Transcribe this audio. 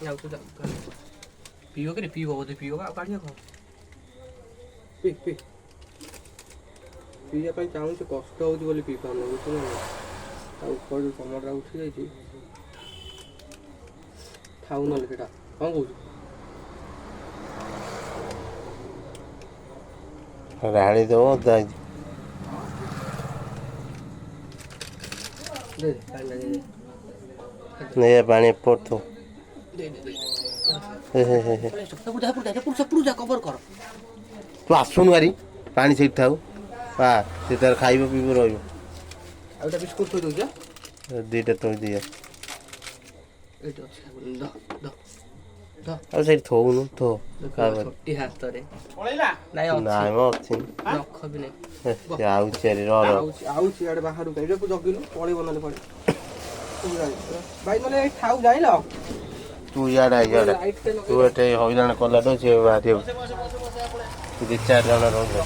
ଯାଉଛୁ ପିଇବ କି ପିଇବ ବୋଧେ ପିଇବ ଆଉ କାଢ଼ିବ କଣ ପିଇବା ପାଇଁ ଚାହୁଁଛି କଷ୍ଟ ହେଉଛି ବୋଲି ପିଇ ପାରୁନି ବୁଝୁନ ଆଉ ଉପରେ ଯେଉଁ ଟମାଟୋ ଉଠି ଯାଇଛି ଥାଉ ନହେଲେ ସେଇଟା କ'ଣ କହୁଛୁ ରାଳି ଦେବ ନେ ପାଣି ପଡ଼ୁ ତୁ ଆସୁନୁ ଭାରି ପାଣି ସେଇଠି ଥାଉ ସେ ତାର ଖାଇବ ପିଇବ ରହିବ ଆଉ ଗୋଟେ ବିସ୍କୁଟ ଥୋଇ ଦେଉଛି ଦୁଇଟା ଥୋଇ ଦିଅ ଏଇଠି ଅଛି ଆଉ ସେଇଠି ଥଉନୁ ଥୋ ଛୋଟି ହାତରେ ନାଇଁ ମ ଅଛି ନଖ ବି ନାହିଁ ସେ ଆଉଛି ଆଉଛି ଇଆଡ଼େ ବାହାରକୁ ଏଇଟାକୁ ଜଗିଲୁ ପଳେଇବ ନହେଲେ ପଳେଇ ଭାଇ ନହେଲେ ଏଇ ଥାଉ ଯାଇଲ ତୁ ଇଆଡ଼େ ତୁ ଏଠି ହଇରାଣ କଲାଠୁ ସିଏ ବାହାରିବ 2-4 ଜଣ ରହିଲେ